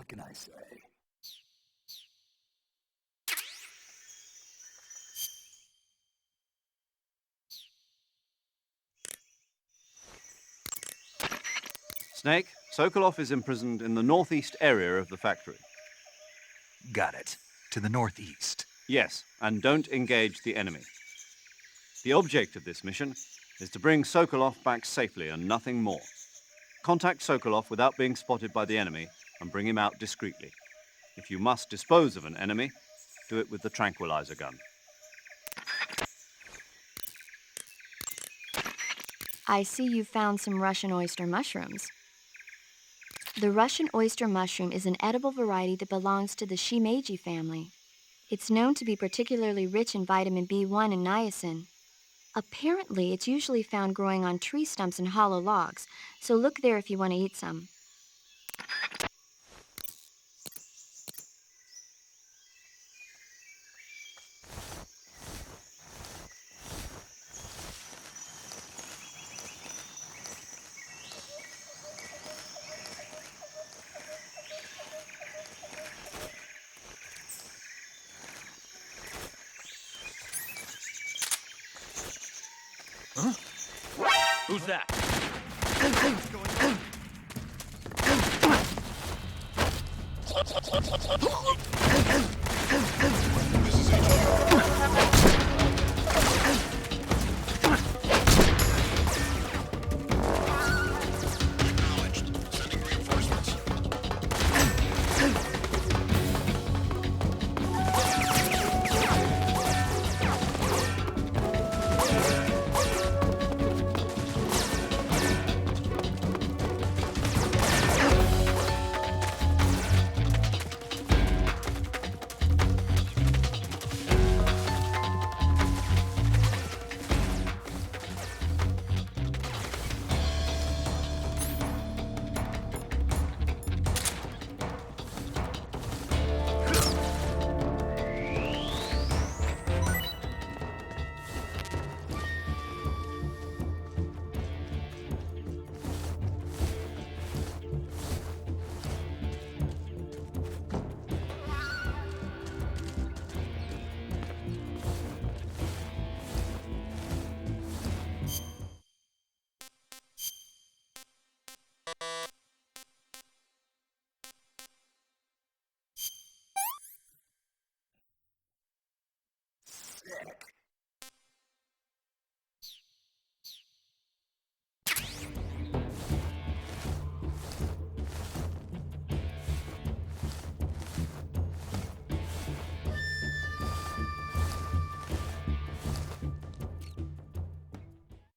What can I say? Snake, Sokolov is imprisoned in the northeast area of the factory. Got it. To the northeast. Yes, and don't engage the enemy. The object of this mission is to bring Sokolov back safely and nothing more. Contact Sokolov without being spotted by the enemy and bring him out discreetly. If you must dispose of an enemy, do it with the tranquilizer gun. I see you found some Russian oyster mushrooms. The Russian oyster mushroom is an edible variety that belongs to the shimeji family. It's known to be particularly rich in vitamin B1 and niacin. Apparently, it's usually found growing on tree stumps and hollow logs, so look there if you want to eat some. Huh? Who's that? This is HQ. Acknowledged. Sending reinforcements.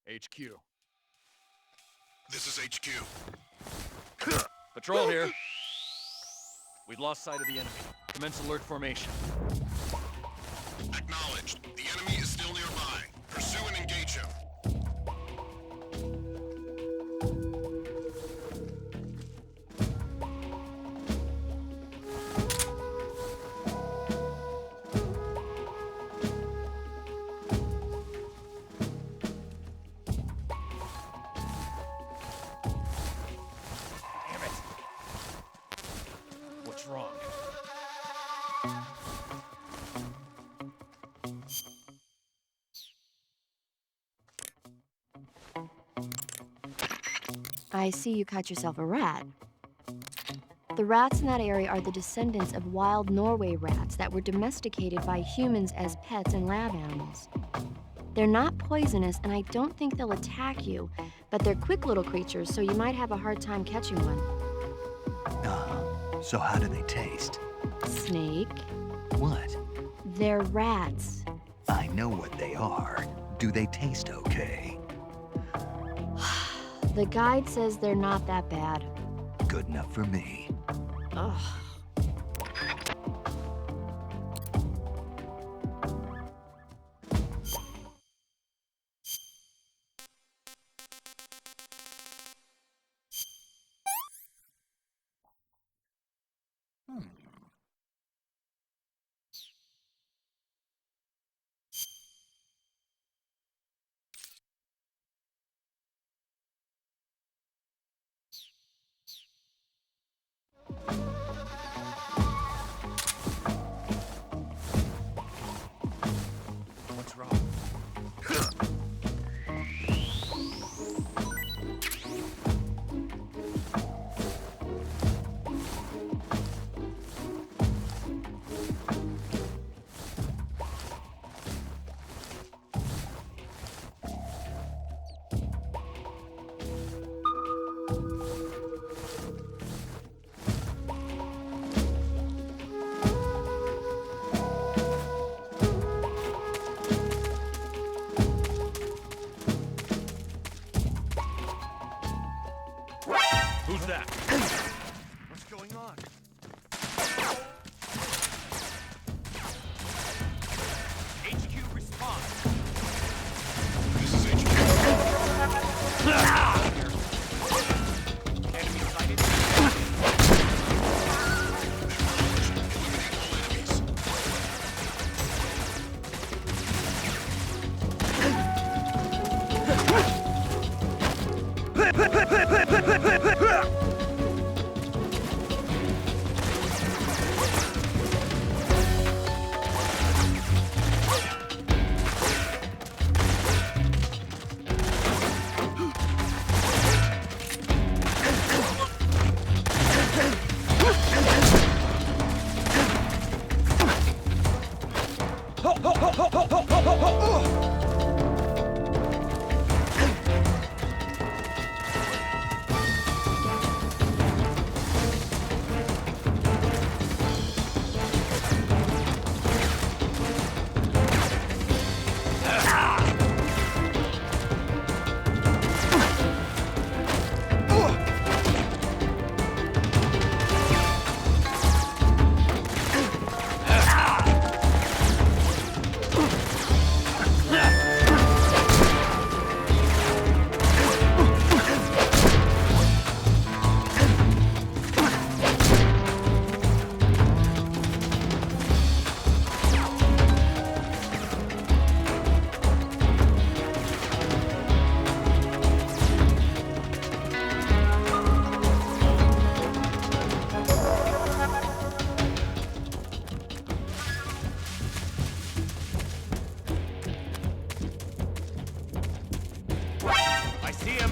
HQ. This is HQ. Patrol here. We've lost sight of the enemy. Commence alert formation. Acknowledged. The enemy is still nearby. Pursue and engage him. Damn it. What's wrong? I see you caught yourself a rat. The rats in that area are the descendants of wild Norway rats that were domesticated by humans as pets and lab animals. They're not poisonous, and I don't think they'll attack you, but they're quick little creatures, so you might have a hard time catching one. So how do they taste? Snake, What? they're rats. I know what they are. Do they taste okay? The guide says they're not that bad. Good enough for me. Ugh. I see him.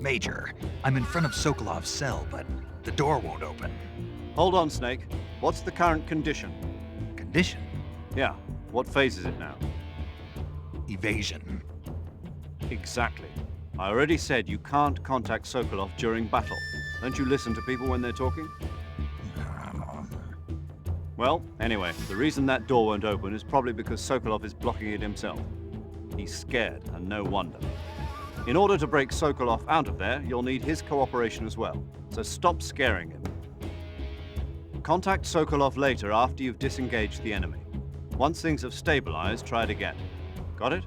Major, I'm in front of Sokolov's cell, but the door won't open. Hold on, Snake. What's the current condition? Condition? Yeah, what phase is it now? Evasion. Exactly. I already said you can't contact Sokolov during battle. Don't you listen to people when they're talking? Well, anyway, the reason that door won't open is probably because Sokolov is blocking it himself. He's scared, and no wonder. In order to break Sokolov out of there, you'll need his cooperation as well. So stop scaring him. Contact Sokolov later after you've disengaged the enemy. Once things have stabilized, try it again. Got it?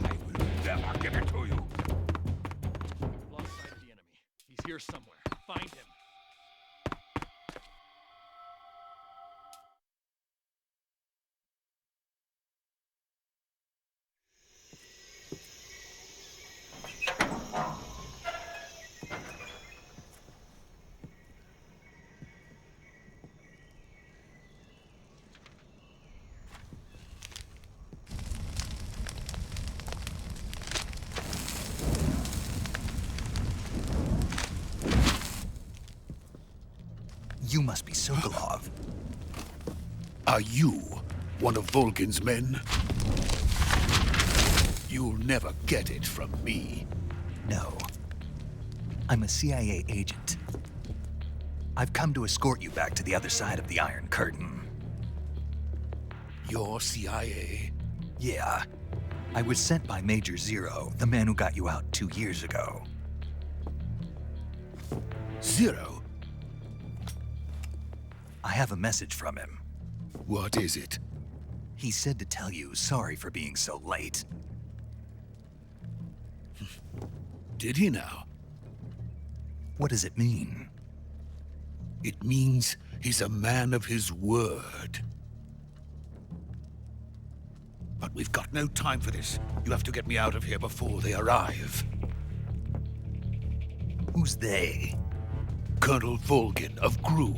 I will never give it to you. Lost sight of the enemy. He's here somewhere. Find him. You must be Sokolov. Are you one of Volgin's men? You'll never get it from me. No. I'm a CIA agent. I've come to escort you back to the other side of the Iron Curtain. You're CIA? Yeah. I was sent by Major Zero, the man who got you out 2 years ago. Zero? I have a message from him. What is it? He said to tell you sorry for being so late. Did he now? What does it mean? It means he's a man of his word. But we've got no time for this. You have to get me out of here before they arrive. Who's they? Colonel Volgin of GRU.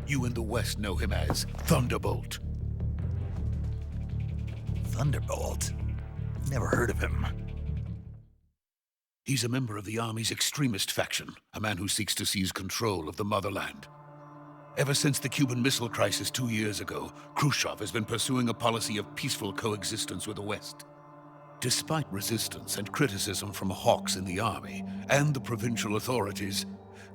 You in the West know him as Thunderbolt. Thunderbolt? Never heard of him. He's a member of the Army's extremist faction, a man who seeks to seize control of the motherland. Ever since the Cuban Missile Crisis 2 years ago, Khrushchev has been pursuing a policy of peaceful coexistence with the West. Despite resistance and criticism from hawks in the army and the provincial authorities,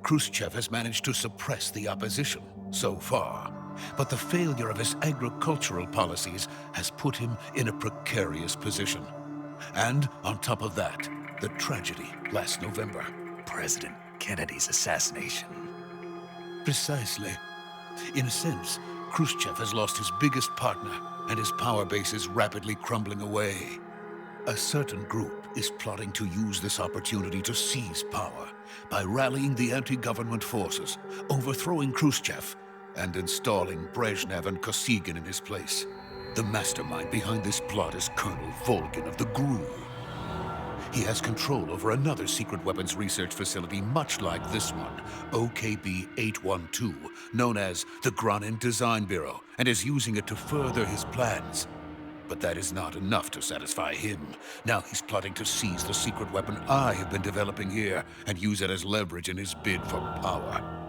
Khrushchev has managed to suppress the opposition so far. But the failure of his agricultural policies has put him in a precarious position. And on top of that, the tragedy last November. President Kennedy's assassination. Precisely. In a sense, Khrushchev has lost his biggest partner, and his power base is rapidly crumbling away. A certain group is plotting to use this opportunity to seize power by rallying the anti-government forces, overthrowing Khrushchev, and installing Brezhnev and Kosygin in his place. The mastermind behind this plot is Colonel Volgin of the GRU. He has control over another secret weapons research facility much like this one, OKB-812, known as the Granin Design Bureau, and is using it to further his plans. But that is not enough to satisfy him. Now he's plotting to seize the secret weapon I have been developing here and use it as leverage in his bid for power.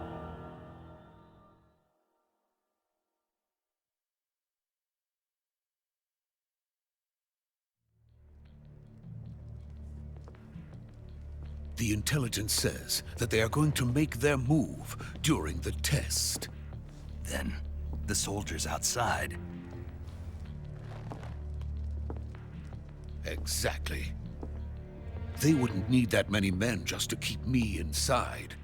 The intelligence says that they are going to make their move during the test. Then, the soldiers outside. Exactly. They wouldn't need that many men just to keep me inside.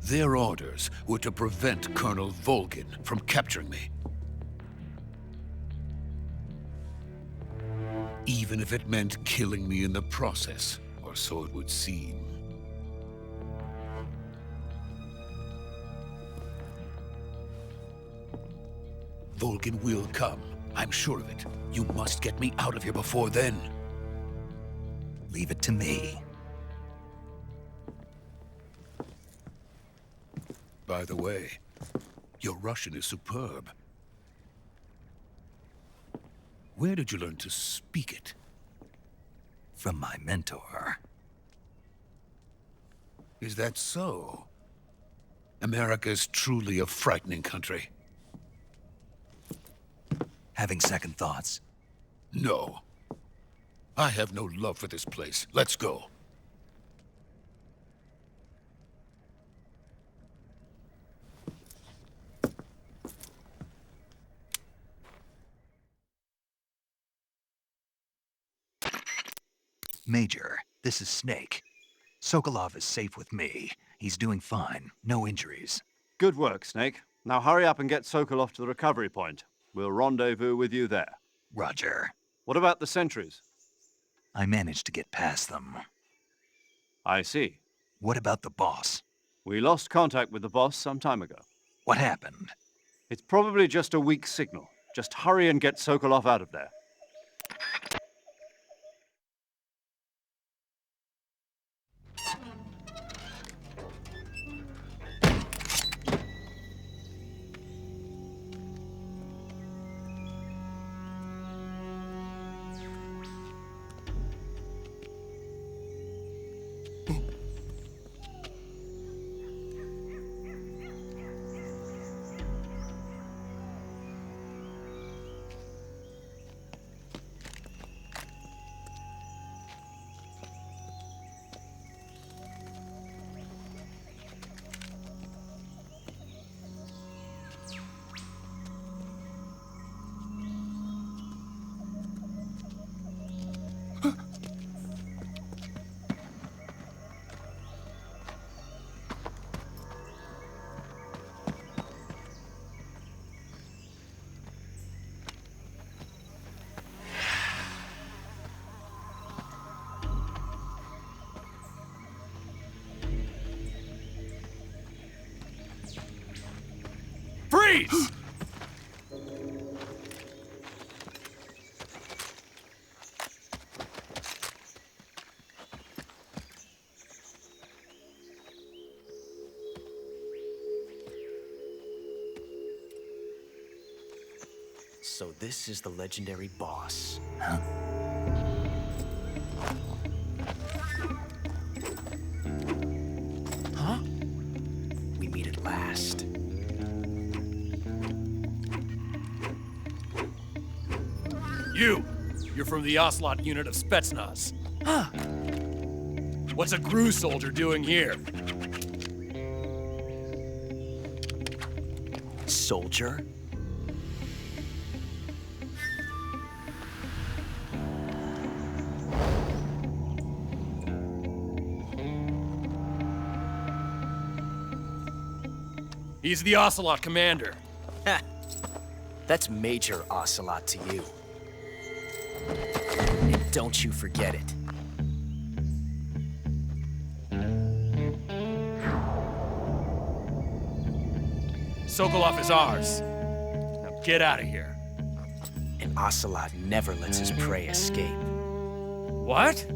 Their orders were to prevent Colonel Volgin from capturing me. Even if it meant killing me in the process, or so it would seem. Volgin will come. I'm sure of it. You must get me out of here before then. Leave it to me. By the way, your Russian is superb. Where did you learn to speak it? From my mentor. Is that so? America is truly a frightening country. Having second thoughts? No. I have no love for this place. Let's go. Major, this is Snake. Sokolov is safe with me. He's doing fine. No injuries. Good work, Snake. Now hurry up and get Sokolov to the recovery point. We'll rendezvous with you there. Roger. What about the sentries? I managed to get past them. I see. What about the boss? We lost contact with the boss some time ago. What happened? It's probably just a weak signal. Just hurry and get Sokolov out of there. Freeze! So this is the legendary boss. Huh? Huh? We meet at last. You're from the Oslot unit of Spetsnaz. Huh. What's a GRU soldier doing here? Soldier? He's the Ocelot commander. Ha! That's Major Ocelot to you. And don't you forget it. Sokolov is ours. Now get out of here. And Ocelot never lets his prey escape. What?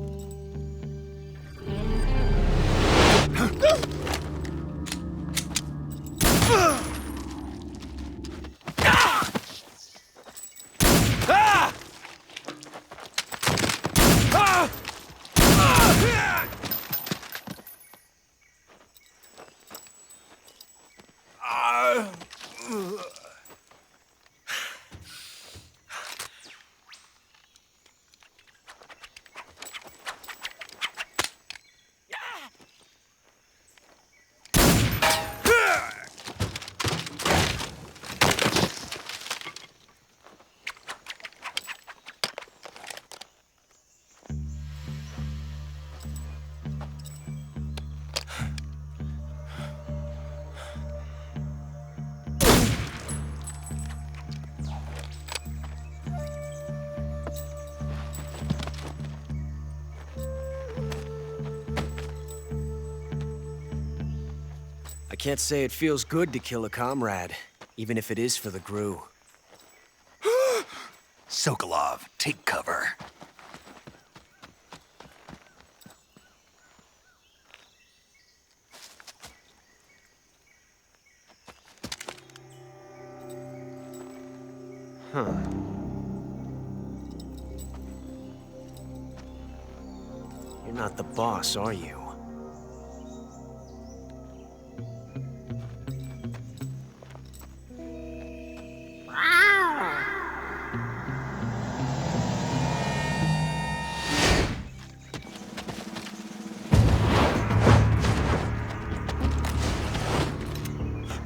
I can't say it feels good to kill a comrade, even if it is for the Gru. Sokolov, take cover. You're not the boss, are you?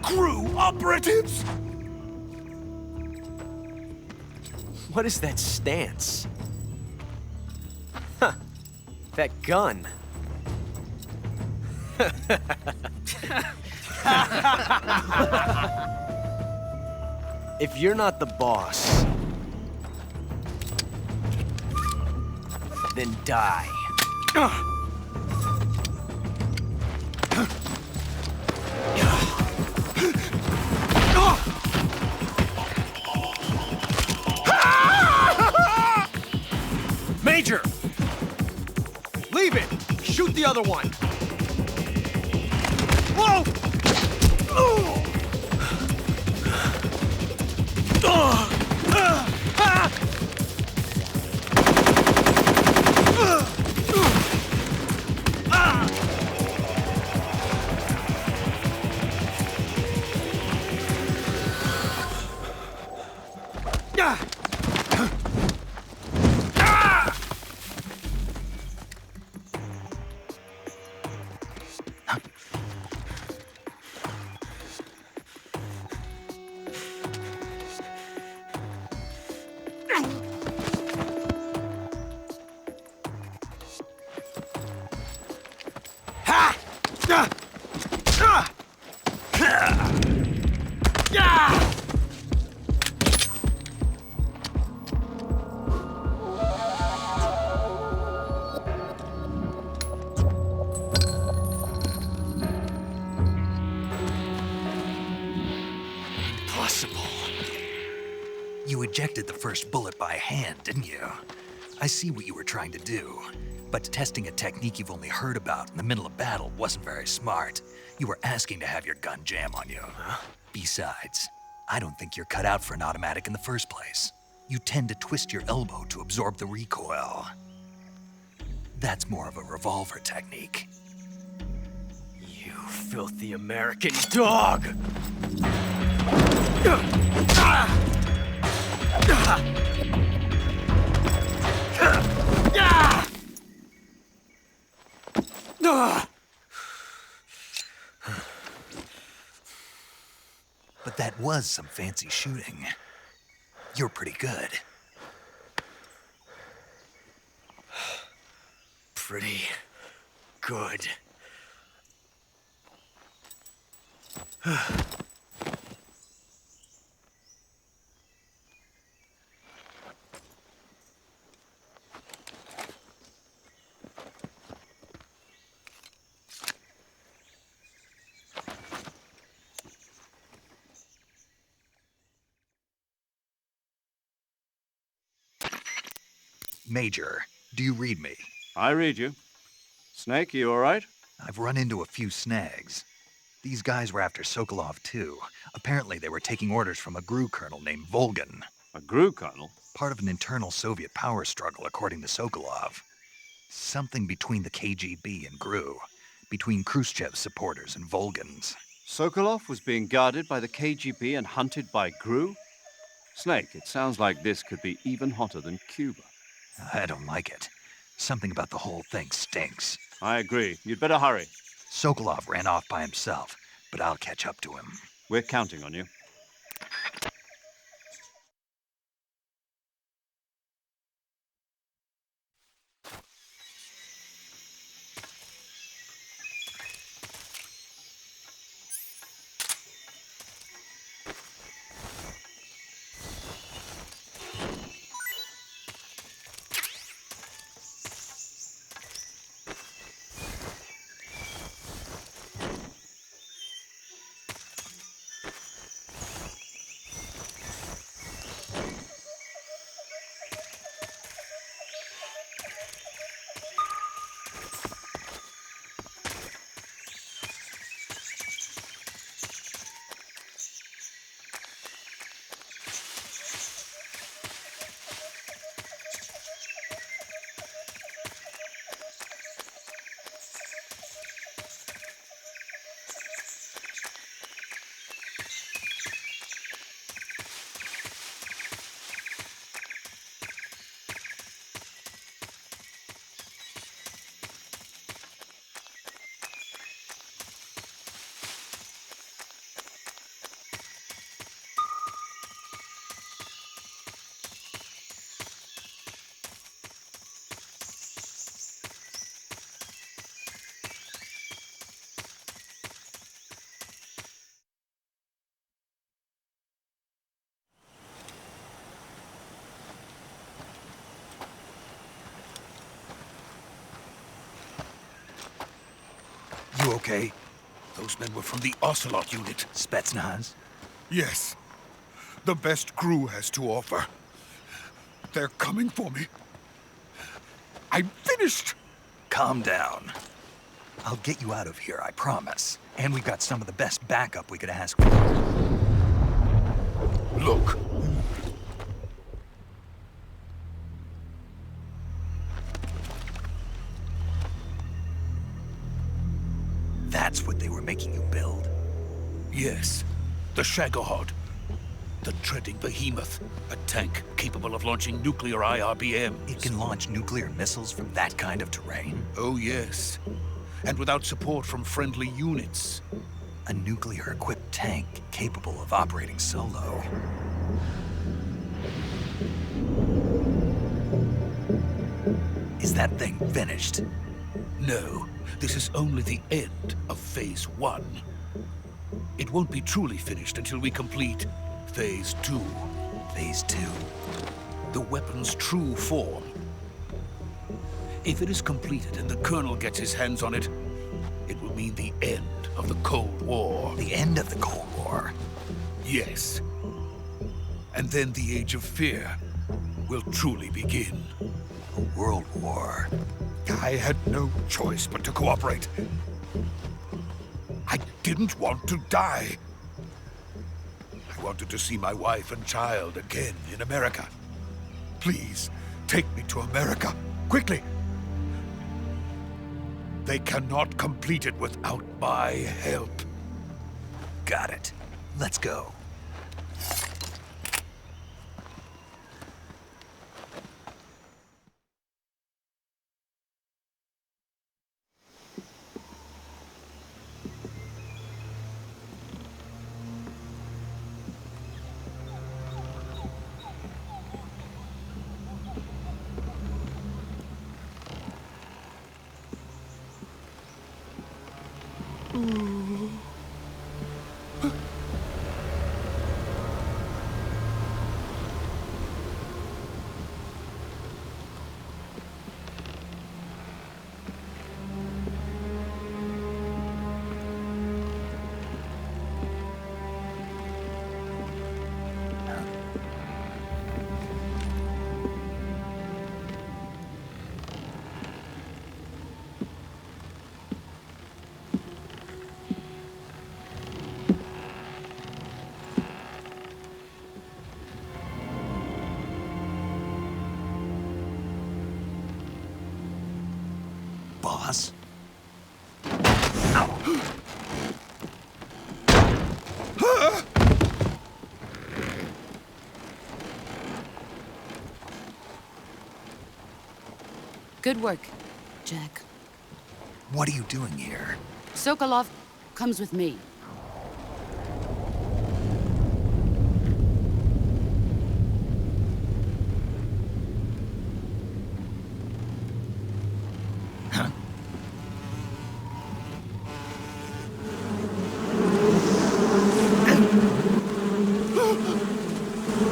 Crew operatives! What is that stance? Huh. That gun. If you're not the boss, then die. Major! Leave it! Shoot the other one! Whoa! You ejected the first bullet by hand, didn't you? I see what you were trying to do, but testing a technique you've only heard about in the middle of battle wasn't very smart. You were asking to have your gun jam on you. Besides, I don't think you're cut out for an automatic in the first place. You tend to twist your elbow to absorb the recoil. That's more of a revolver technique. You filthy American dog! But that was some fancy shooting. You're pretty good. Pretty good. Major, do you read me? I read you. Snake, you all right? I've run into a few snags. These guys were after Sokolov, too. Apparently, they were taking orders from a GRU colonel named Volgan. A GRU colonel? Part of an internal Soviet power struggle, according to Sokolov. Something between the KGB and GRU. Between Khrushchev's supporters and Volgan's. Sokolov was being guarded by the KGB and hunted by GRU? Snake, it sounds like this could be even hotter than Cuba. I don't like it. Something about the whole thing stinks. I agree. You'd better hurry. Sokolov ran off by himself, but I'll catch up to him. We're counting on you. You okay? Those men were from the Ocelot unit. Spetsnaz? Yes. The best GRU has to offer. They're coming for me. I'm finished! Calm down. I'll get you out of here, I promise. And we've got some of the best backup we could ask for. Look. That's what they were making you build? Yes. The Shagohod. The treading behemoth. A tank capable of launching nuclear IRBMs. It can launch nuclear missiles from that kind of terrain? Oh, yes. And without support from friendly units. A nuclear-equipped tank capable of operating solo. Is that thing finished? No, this is only the end of Phase 1. It won't be truly finished until we complete Phase 2. Phase 2? The weapon's true form. If it is completed and the Colonel gets his hands on it, it will mean the end of the Cold War. The end of the Cold War? Yes. And then the Age of Fear will truly begin. A world war? I had no choice but to cooperate. I didn't want to die. I wanted to see my wife and child again in America. Please, take me to America, quickly. They cannot complete it without my help. Got it. Let's go. Good work, Jack. What are you doing here? Sokolov comes with me.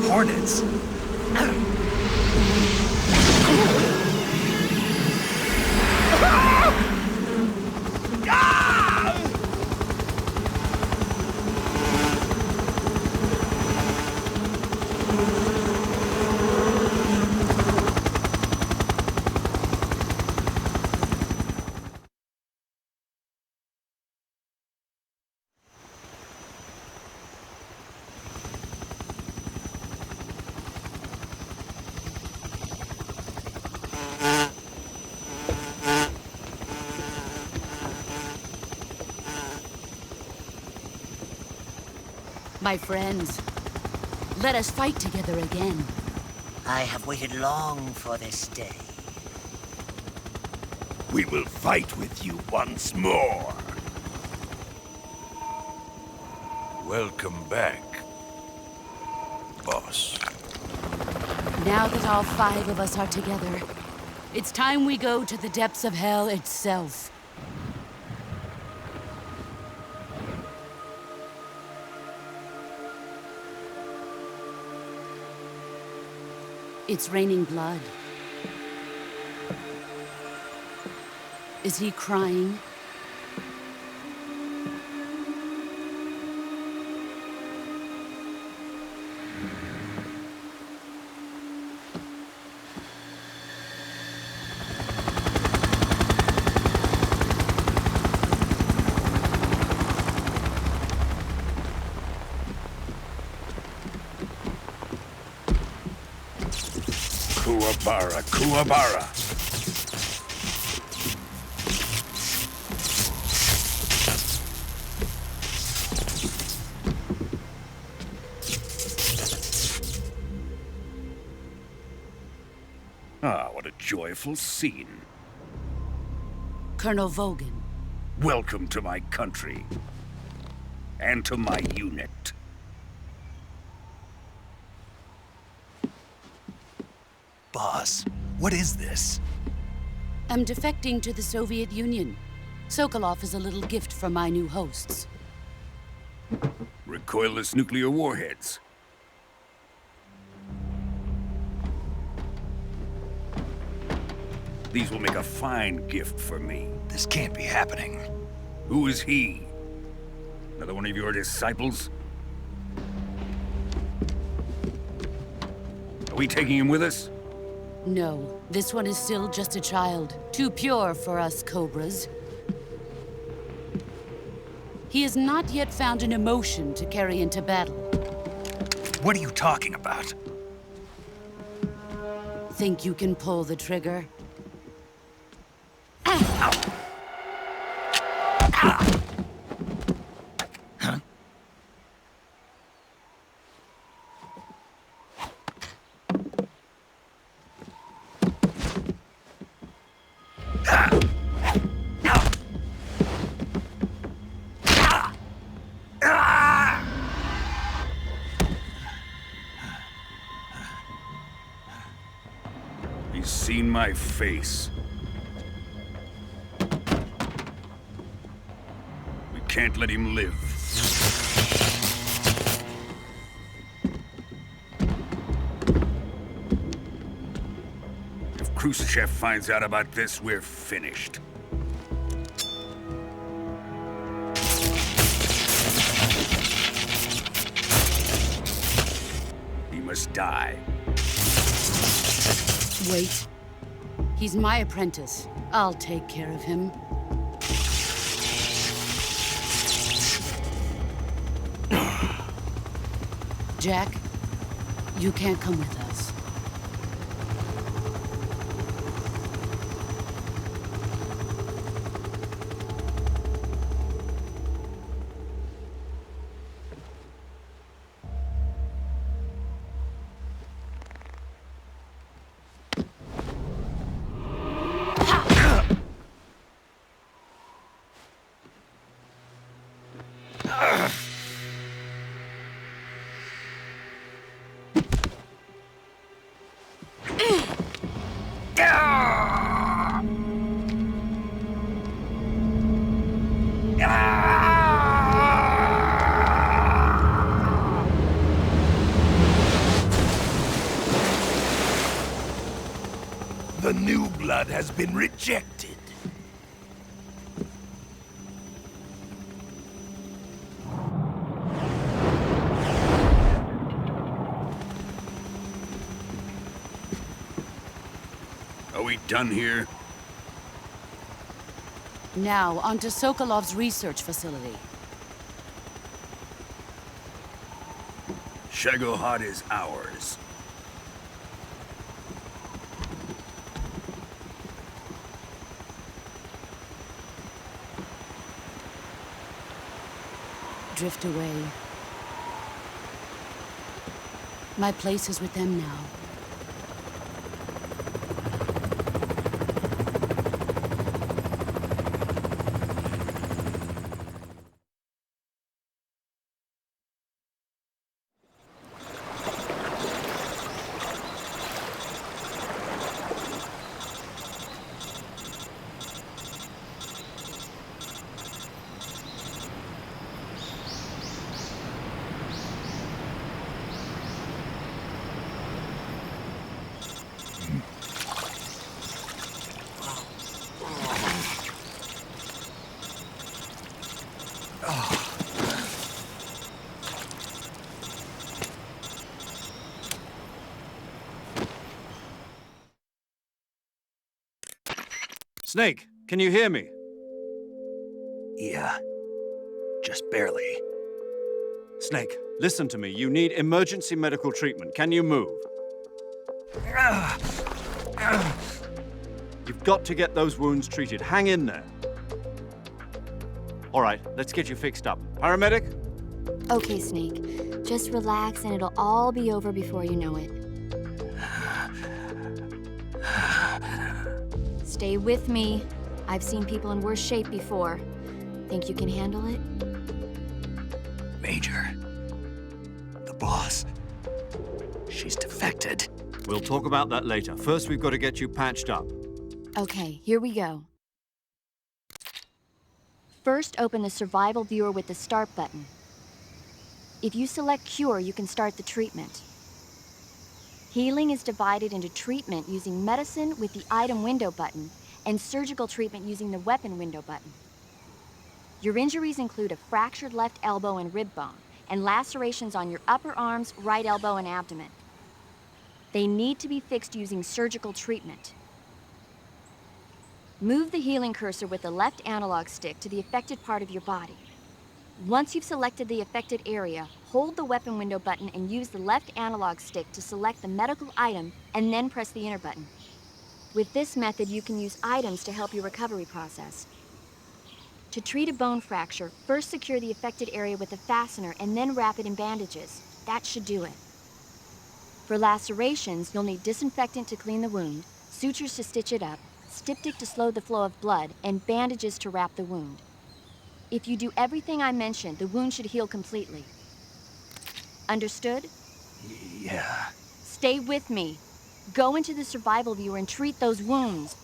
Hornets! My friends, let us fight together again. I have waited long for this day. We will fight with you once more. Welcome back, boss. Now that all 5 of us are together, it's time we go to the depths of hell itself. It's raining blood. Is he crying? Kuwabara, Kuwabara. Ah, what a joyful scene. Colonel Vogan. Welcome to my country. And to my unit. Boss, what is this? I'm defecting to the Soviet Union. Sokolov is a little gift from my new hosts. Recoilless nuclear warheads. These will make a fine gift for me. This can't be happening. Who is he? Another one of your disciples? Are we taking him with us? No, this one is still just a child. Too pure for us Cobras. He has not yet found an emotion to carry into battle. What are you talking about? Think you can pull the trigger? He's seen my face. We can't let him live. If Khrushchev finds out about this, we're finished. He must die. Wait. He's my apprentice. I'll take care of him. Jack, you can't come with us. The new blood has been rejected. Are we done here? Now, onto Sokolov's research facility. Shagohod is ours. Drift away. My place is with them now. Snake, can you hear me? Yeah, just barely. Snake, listen to me. You need emergency medical treatment. Can you move? You've got to get those wounds treated. Hang in there. All right, let's get you fixed up. Paramedic? Okay, Snake. Just relax and it'll all be over before you know it. Stay with me. I've seen people in worse shape before. Think you can handle it? Major, the boss, she's defected. We'll talk about that later. First, we've got to get you patched up. Okay, here we go. First, open the survival viewer with the start button. If you select cure, you can start the treatment. Healing is divided into treatment using medicine with the item window button and surgical treatment using the weapon window button. Your injuries include a fractured left elbow and rib bone and lacerations on your upper arms, right elbow, and abdomen. They need to be fixed using surgical treatment. Move the healing cursor with the left analog stick to the affected part of your body. Once you've selected the affected area, hold the weapon window button and use the left analog stick to select the medical item and then press the enter button. With this method, you can use items to help your recovery process. To treat a bone fracture, first secure the affected area with a fastener and then wrap it in bandages. That should do it. For lacerations, you'll need disinfectant to clean the wound, sutures to stitch it up, styptic to slow the flow of blood, and bandages to wrap the wound. If you do everything I mentioned, the wound should heal completely. Understood? Yeah. Stay with me. Go into the survival viewer and treat those wounds.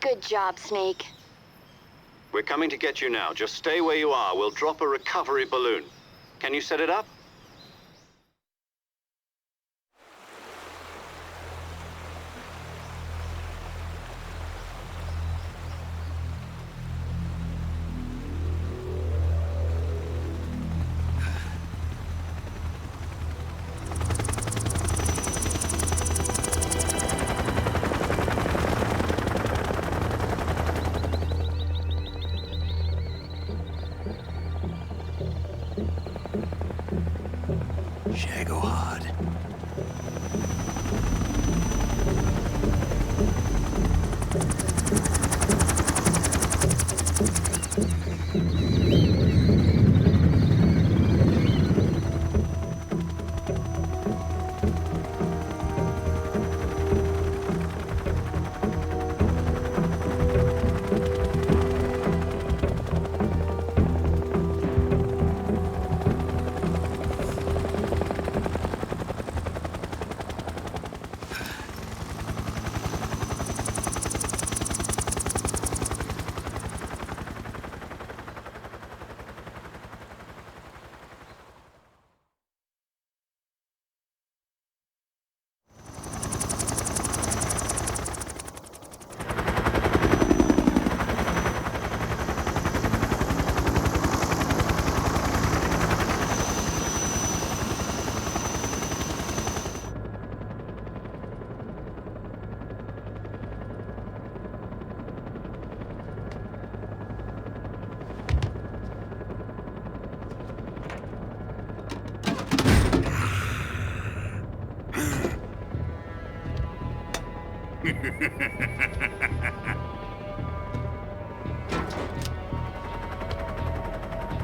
Good job, Snake. We're coming to get you now. Just stay where you are. We'll drop a recovery balloon. Can you set it up? Shagohod.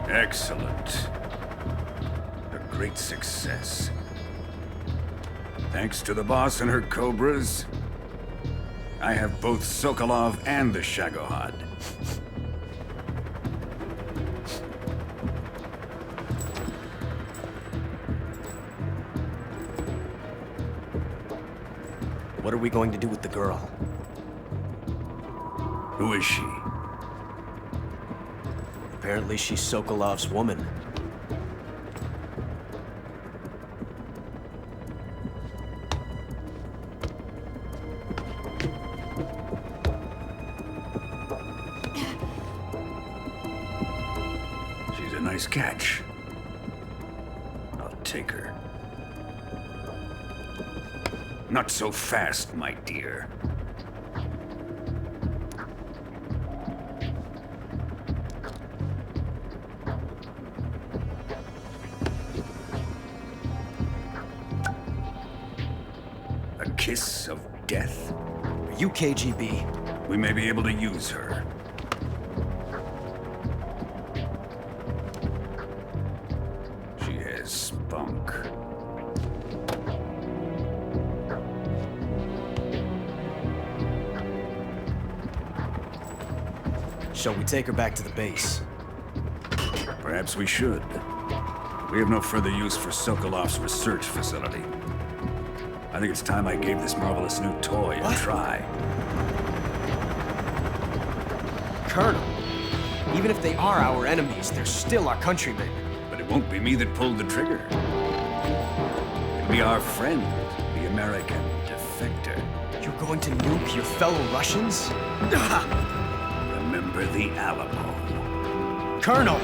Excellent. A great success. Thanks to the boss and her cobras, I have both Sokolov and the Shagohod. What are we going to do with the girl? Who is she? Apparently she's Sokolov's woman. She's a nice catch. I'll take her. Not so fast, my dear. A kiss of death? Are you KGB? We may be able to use her. She has spunk. Shall we take her back to the base? Perhaps we should. We have no further use for Sokolov's research facility. I think it's time I gave this marvelous new toy a try. Colonel, even if they are our enemies, they're still our countrymen. But it won't be me that pulled the trigger. It'll be our friend, the American defector. You're going to nuke your fellow Russians? Remember the Alamo. Colonel!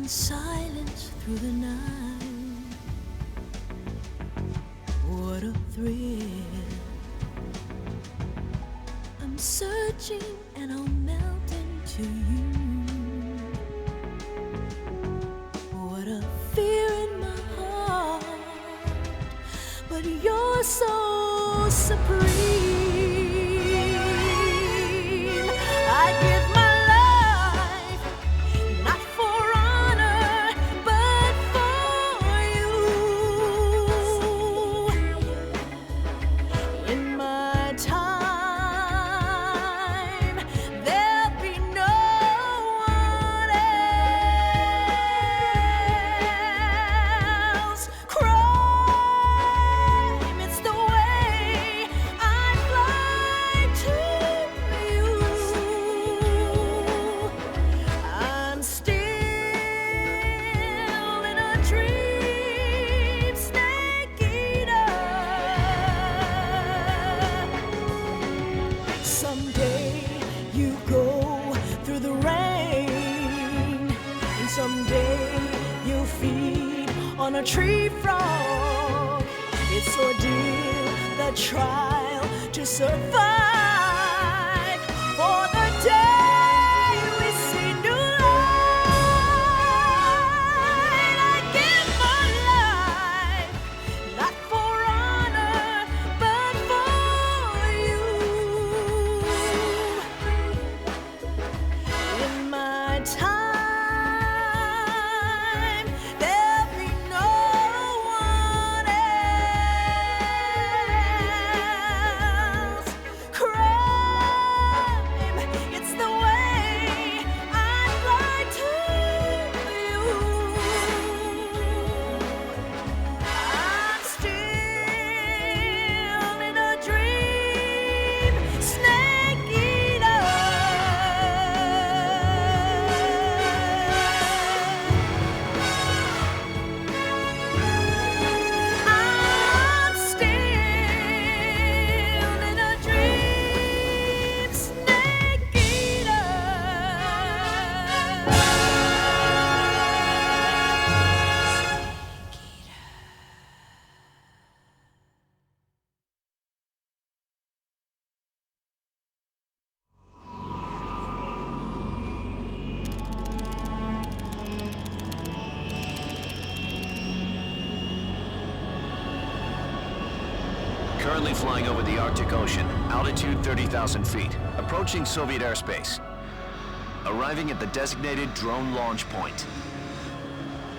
in silence through the night. What a thrill. I'm searching and I'll melt into you. What a fear in my heart, but you're so supreme. I give my life, not for honor, but for you. In my time, there'll be no one else. Crime, it's the way I fly to you. I'm still in a dream, snake eater. Someday you go through the rain, and someday you'll feed on a tree frog. It's ordeal, the trial to survive for the day we see new light. I give my life, not for honor, but for you. In my time, there'll be no one else. Crime, it's the way I fly to you. I'm still in a dream, snake eater. I'm still in a dream, snake eater. Currently flying over the Arctic Ocean, altitude 30,000 feet, approaching Soviet airspace. Arriving at the designated drone launch point.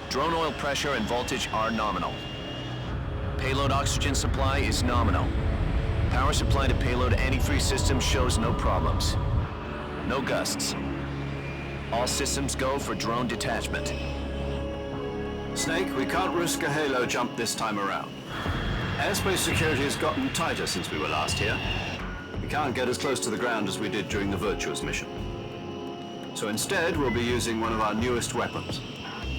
Drone oil pressure and voltage are nominal. Payload oxygen supply is nominal. Power supply to payload antifreeze system shows no problems. No gusts. All systems go for drone detachment. Snake, we can't risk a halo jump this time around. Airspace security has gotten tighter since we were last here. We can't get as close to the ground as we did during the Virtuous mission. So instead, we'll be using one of our newest weapons.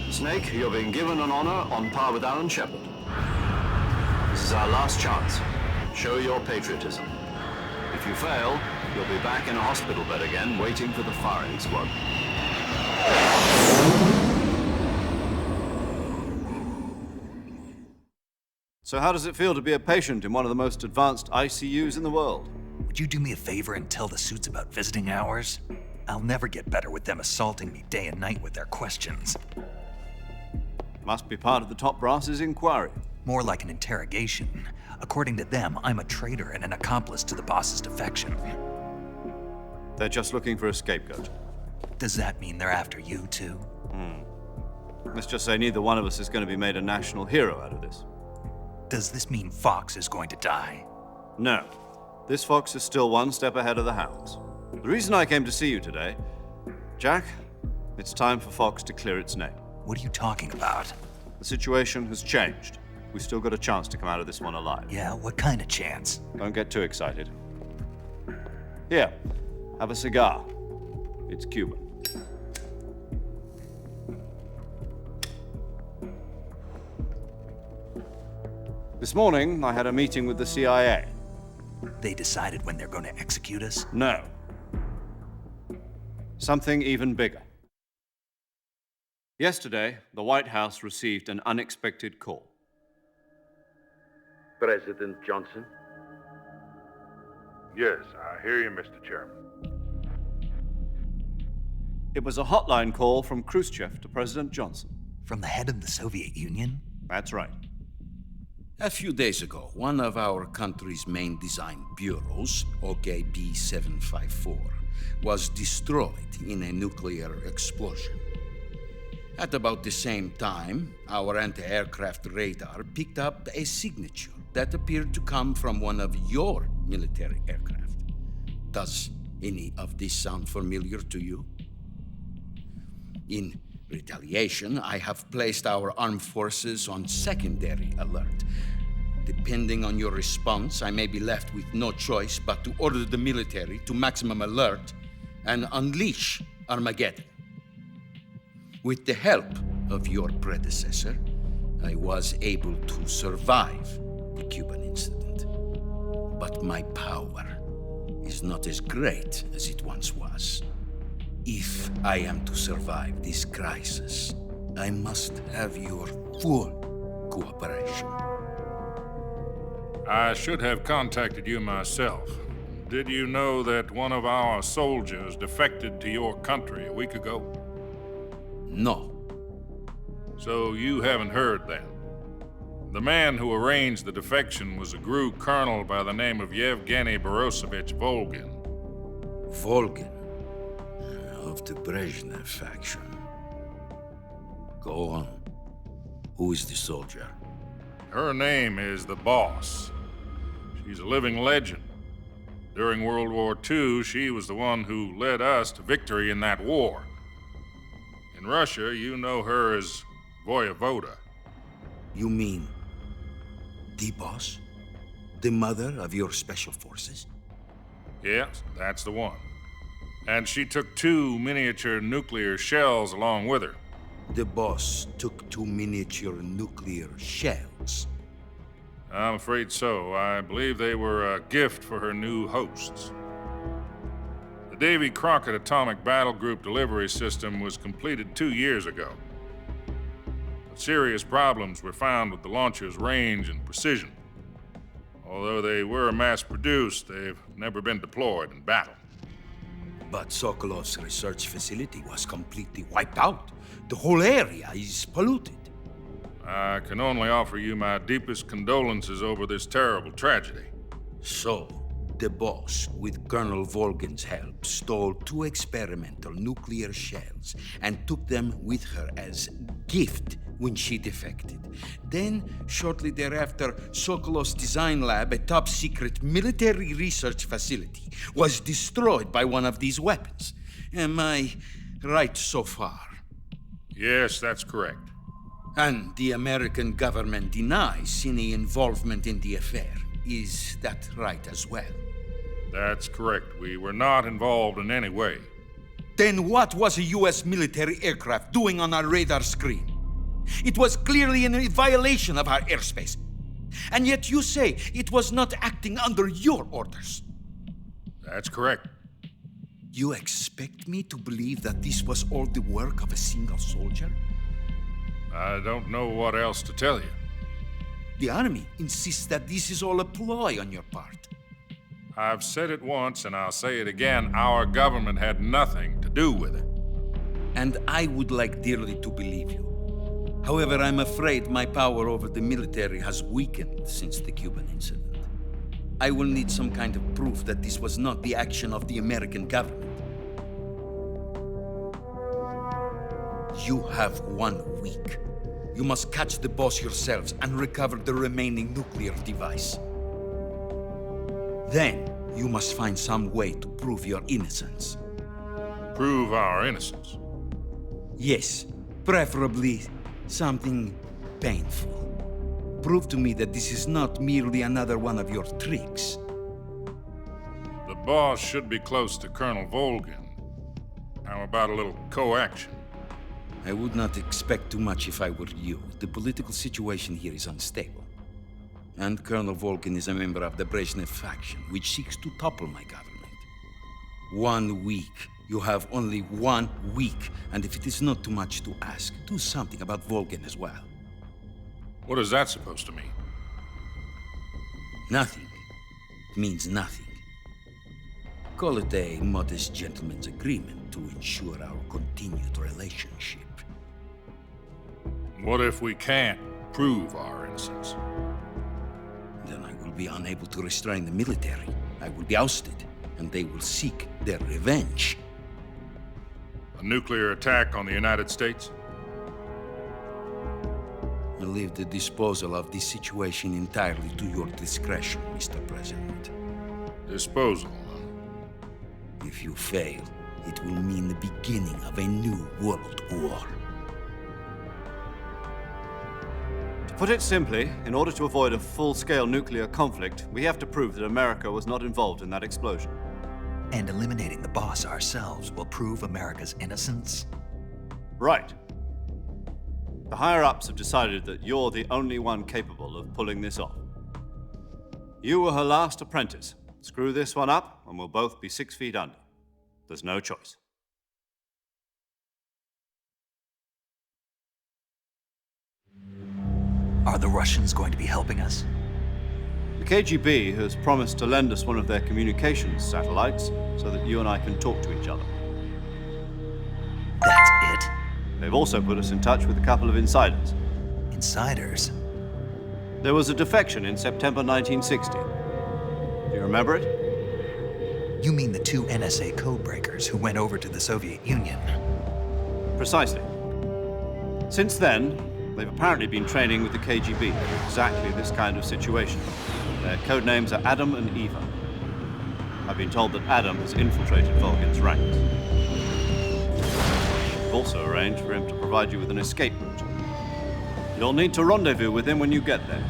Snake, you're being given an honor on par with Alan Shepard. This is our last chance. Show your patriotism. If you fail, you'll be back in a hospital bed again, waiting for the firing squad. So how does it feel to be a patient in one of the most advanced ICUs in the world? Would you do me a favor and tell the suits about visiting hours? I'll never get better with them assaulting me day and night with their questions. Must be part of the top brass's inquiry. More like an interrogation. According to them, I'm a traitor and an accomplice to the boss's defection. They're just looking for a scapegoat. Does that mean they're after you, too? Let's just say neither one of us is going to be made a national hero out of this. Does this mean Fox is going to die? No. This fox is still one step ahead of the hounds. The reason I came to see you today, Jack, it's time for Fox to clear its name. What are you talking about? The situation has changed. We still got a chance to come out of this one alive. Yeah, what kind of chance? Don't get too excited. Here, have a cigar. It's Cuban. This morning, I had a meeting with the CIA. They decided when they're going to execute us? No. Something even bigger. Yesterday, the White House received an unexpected call. President Johnson? Yes, I hear you, Mr. Chairman. It was a hotline call from Khrushchev to President Johnson. From the head of the Soviet Union? That's right. A few days ago, one of our country's main design bureaus, OKB 754, was destroyed in a nuclear explosion. At about the same time, our anti-aircraft radar picked up a signature that appeared to come from one of your military aircraft. Does any of this sound familiar to you? In retaliation, I have placed our armed forces on secondary alert. Depending on your response, I may be left with no choice but to order the military to maximum alert and unleash Armageddon. With the help of your predecessor, I was able to survive the Cuban incident. But my power is not as great as it once was. If I am to survive this crisis, I must have your full cooperation. I should have contacted you myself. Did you know that one of our soldiers defected to your country a week ago? No. So you haven't heard then. The man who arranged the defection was a GRU colonel by the name of Yevgeny Borosovich Volgin. Volgin? Of the Brezhnev faction. Go on. Who is the soldier? Her name is the Boss. She's a living legend. During World War II, she was the one who led us to victory in that war. In Russia, you know her as Voyevoda. You mean the Boss? The mother of your special forces? Yes, that's the one. And she took 2 miniature nuclear shells along with her. The Boss took 2 miniature nuclear shells? I'm afraid so. I believe they were a gift for her new hosts. The Davy Crockett Atomic Battle Group delivery system was completed 2 years ago. But serious problems were found with the launcher's range and precision. Although they were mass-produced, they've never been deployed in battle. But Sokolov's research facility was completely wiped out. The whole area is polluted. I can only offer you my deepest condolences over this terrible tragedy. So, the Boss, with Colonel Volgin's help, stole 2 experimental nuclear shells and took them with her as gift when she defected. Then, shortly thereafter, Sokolov's design lab, a top-secret military research facility, was destroyed by one of these weapons. Am I right so far? Yes, that's correct. And the American government denies any involvement in the affair. Is that right as well? That's correct. We were not involved in any way. Then what was a U.S. military aircraft doing on our radar screen? It was clearly in violation of our airspace. And yet you say it was not acting under your orders. That's correct. You expect me to believe that this was all the work of a single soldier? I don't know what else to tell you. The Army insists that this is all a ploy on your part. I've said it once and I'll say it again. Our government had nothing to do with it. And I would like dearly to believe you. However, I'm afraid my power over the military has weakened since the Cuban incident. I will need some kind of proof that this was not the action of the American government. You have 1 week. You must catch the Boss yourselves and recover the remaining nuclear device. Then, you must find some way to prove your innocence. Prove our innocence? Yes, preferably something painful. Prove to me that this is not merely another one of your tricks. The Boss should be close to Colonel Volgin. How about a little co-action? I would not expect too much if I were you. The political situation here is unstable. And Colonel Volgin is a member of the Brezhnev faction, which seeks to topple my government. 1 week You have only 1 week, and if it is not too much to ask, do something about Volgin as well. What is that supposed to mean? Nothing. It means nothing. Call it a modest gentleman's agreement to ensure our continued relationship. What if we can't prove our innocence? Then I will be unable to restrain the military. I will be ousted, and they will seek their revenge. A nuclear attack on the United States? I leave the disposal of this situation entirely to your discretion, Mr. President. Disposal? If you fail, it will mean the beginning of a new world war. To put it simply, in order to avoid a full-scale nuclear conflict, we have to prove that America was not involved in that explosion. And eliminating the boss ourselves will prove America's innocence? Right. The higher-ups have decided that you're the only one capable of pulling this off. You were her last apprentice. Screw this one up, and we'll both be 6 feet under. There's no choice. Are the Russians going to be helping us? The KGB has promised to lend us one of their communications satellites so that you and I can talk to each other. That's it? They've also put us in touch with a couple of insiders. Insiders? There was a defection in September 1960. Do you remember it? You mean the 2 NSA codebreakers who went over to the Soviet Union? Precisely. Since then, they've apparently been training with the KGB for exactly this kind of situation. Their code names are Adam and Eva. I've been told that Adam has infiltrated Volgin's ranks. We've also arranged for him to provide you with an escape route. You'll need to rendezvous with him when you get there.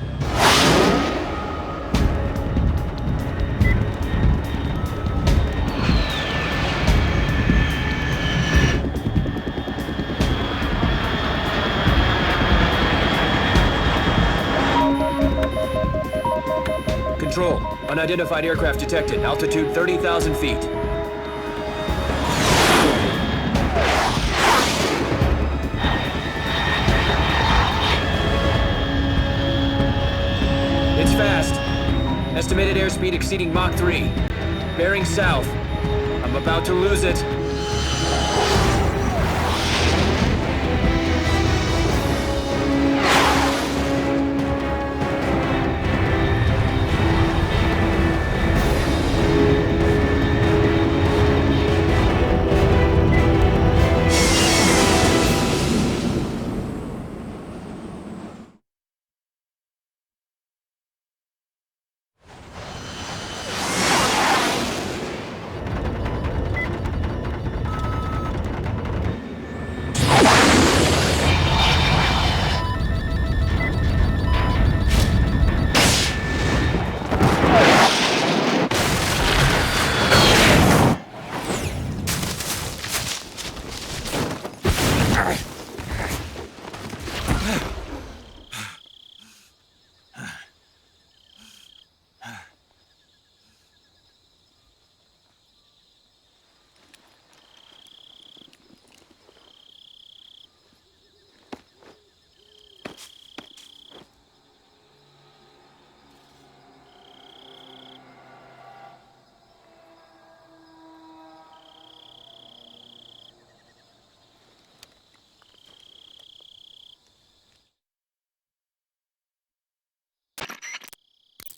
Control. Unidentified aircraft detected. Altitude 30,000 feet. It's fast. Estimated airspeed exceeding Mach 3. Bearing south. I'm about to lose it.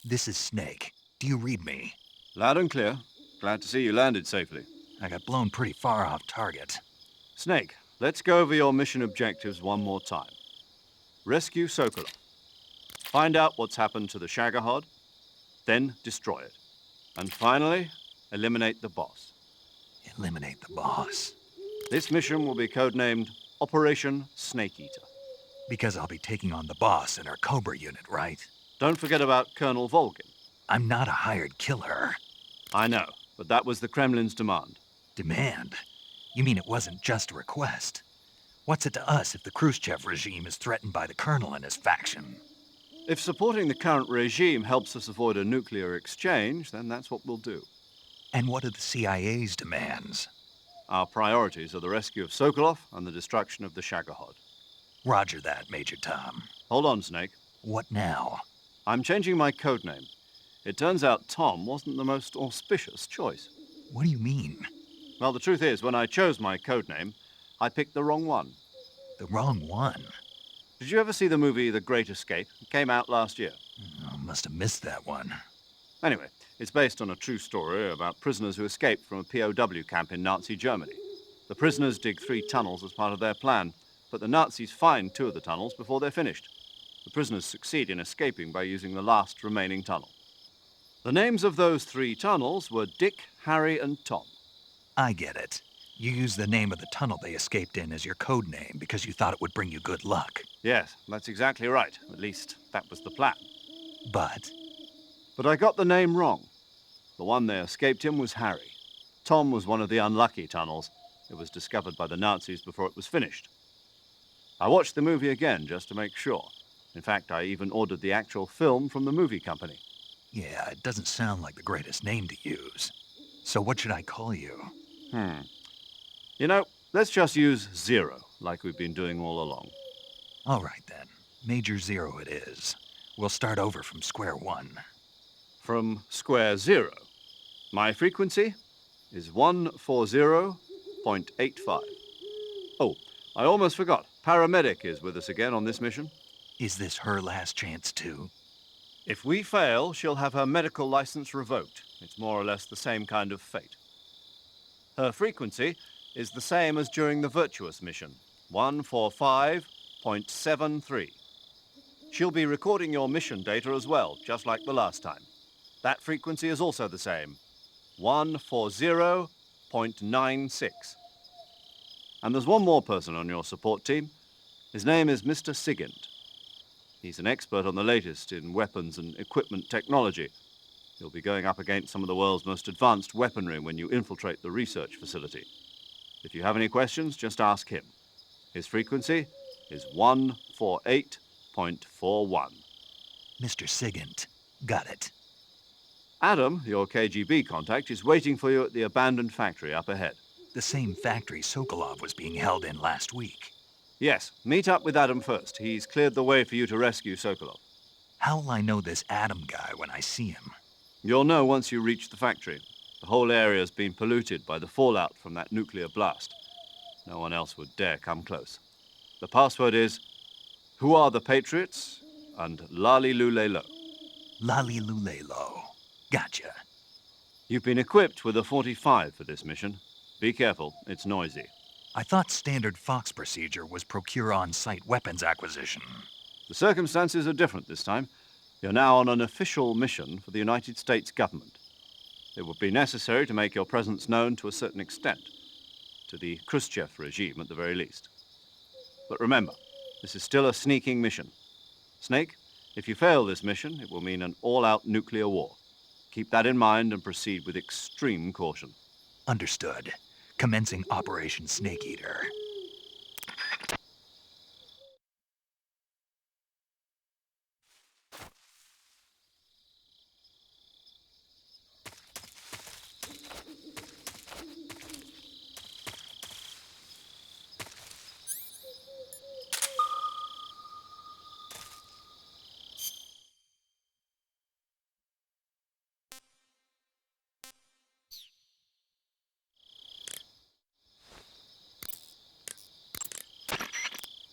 This is Snake. Do you read me? Loud and clear. Glad to see you landed safely. I got blown pretty far off target. Snake, let's go over your mission objectives one more time. Rescue Sokolov. Find out what's happened to the Shagohod, then destroy it. And finally, eliminate the boss. Eliminate the boss? This mission will be codenamed Operation Snake Eater. Because I'll be taking on the boss in our Cobra unit, right? Don't forget about Colonel Volgin. I'm not a hired killer. I know, but that was the Kremlin's demand. Demand? You mean it wasn't just a request? What's it to us if the Khrushchev regime is threatened by the Colonel and his faction? If supporting the current regime helps us avoid a nuclear exchange, then that's what we'll do. And what are the CIA's demands? Our priorities are the rescue of Sokolov and the destruction of the Shagohod. Roger that, Major Tom. Hold on, Snake. What now? I'm changing my code name. It turns out Tom wasn't the most auspicious choice. What do you mean? Well, the truth is, when I chose my code name, I picked the wrong one. The wrong one? Did you ever see the movie The Great Escape? It came out last year. I must have missed that one. Anyway, it's based on a true story about prisoners who escaped from a POW camp in Nazi Germany. The prisoners dig 3 tunnels as part of their plan, but the Nazis find 2 of the tunnels before they're finished. The prisoners succeed in escaping by using the last remaining tunnel. The names of those 3 tunnels were Dick, Harry, and Tom. I get it. You used the name of the tunnel they escaped in as your code name because you thought it would bring you good luck. Yes, that's exactly right. At least, that was the plan. But I got the name wrong. The one they escaped in was Harry. Tom was one of the unlucky tunnels. It was discovered by the Nazis before it was finished. I watched the movie again just to make sure. In fact, I even ordered the actual film from the movie company. yeah, it doesn't sound like the greatest name to use. So what should I call you? You know, let's just use Zero, like we've been doing all along. All right, then. Major Zero it is. We'll start over from square one. From square 0. My frequency is 140.85. Oh, I almost forgot. Paramedic is with us again on this mission. Is this her last chance, too? If we fail, she'll have her medical license revoked. It's more or less the same kind of fate. Her frequency is the same as during the Virtuous mission, 145.73. She'll be recording your mission data as well, just like the last time. That frequency is also the same, 140.96. And there's one more person on your support team. His name is Mr. Sigint. He's an expert on the latest in weapons and equipment technology. You'll be going up against some of the world's most advanced weaponry when you infiltrate the research facility. If you have any questions, just ask him. His frequency is 148.41. Mr. Sigint. Got it. Adam, your KGB contact, is waiting for you at the abandoned factory up ahead. The same factory Sokolov was being held in last week. Yes, meet up with Adam first. He's cleared the way for you to rescue Sokolov. How will I know this Adam guy when I see him? You'll know once you reach the factory. The whole area's been polluted by the fallout from that nuclear blast. No one else would dare come close. The password is, "Who are the Patriots?" and Lali Lulelo. Lali Lulelo. Gotcha. You've been equipped with a 45 for this mission. Be careful, it's noisy. I thought standard Fox procedure was procure on-site weapons acquisition. The circumstances are different this time. You're now on an official mission for the United States government. It would be necessary to make your presence known to a certain extent, to the Khrushchev regime at the very least. But remember, this is still a sneaking mission. Snake, if you fail this mission, it will mean an all-out nuclear war. Keep that in mind and proceed with extreme caution. Understood. Commencing Operation Snake Eater.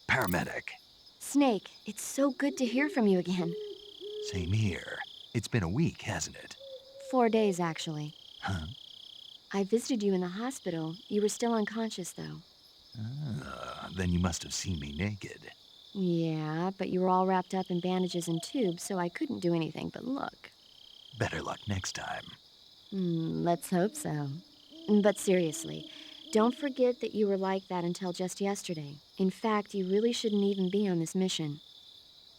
Paramedic. Snake, it's so good to hear from you again. Same here. It's been a week, hasn't it? 4 days, actually. Huh? I visited you in the hospital. You were still unconscious, though. Then you must have seen me naked. Yeah, but you were all wrapped up in bandages and tubes, so I couldn't do anything but look. Better luck next time. Let's hope so. But seriously, don't forget that you were like that until just yesterday. In fact, you really shouldn't even be on this mission.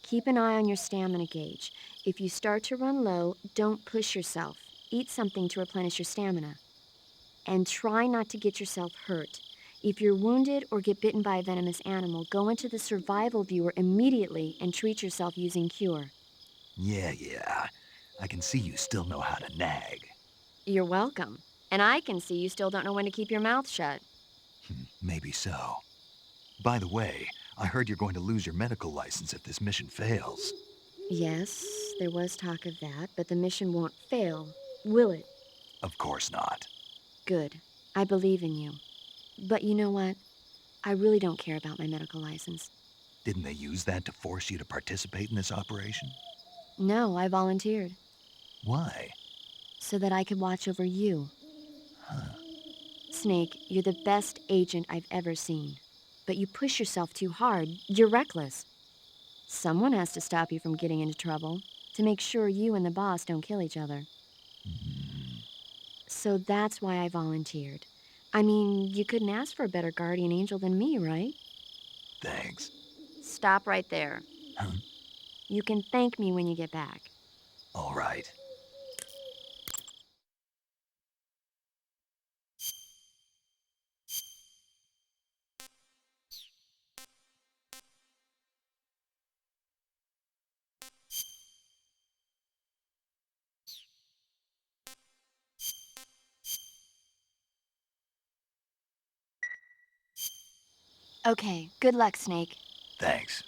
Keep an eye on your stamina gauge. If you start to run low, don't push yourself. Eat something to replenish your stamina. And try not to get yourself hurt. If you're wounded or get bitten by a venomous animal, go into the survival viewer immediately and treat yourself using Cure. Yeah. I can see you still know how to nag. You're welcome. And I can see you still don't know when to keep your mouth shut. Maybe so. By the way, I heard you're going to lose your medical license if this mission fails. Yes, there was talk of that, but the mission won't fail, will it? Of course not. Good. I believe in you. But you know what? I really don't care about my medical license. Didn't they use that to force you to participate in this operation? No, I volunteered. Why? So that I could watch over you. Huh. Snake, you're the best agent I've ever seen. But you push yourself too hard. You're reckless. Someone has to stop you from getting into trouble, to make sure you and the boss don't kill each other. So that's why I volunteered. I mean, you couldn't ask for a better guardian angel than me, right? Thanks. Stop right there. Huh? You can thank me when you get back. All right. Okay, good luck, Snake. Thanks.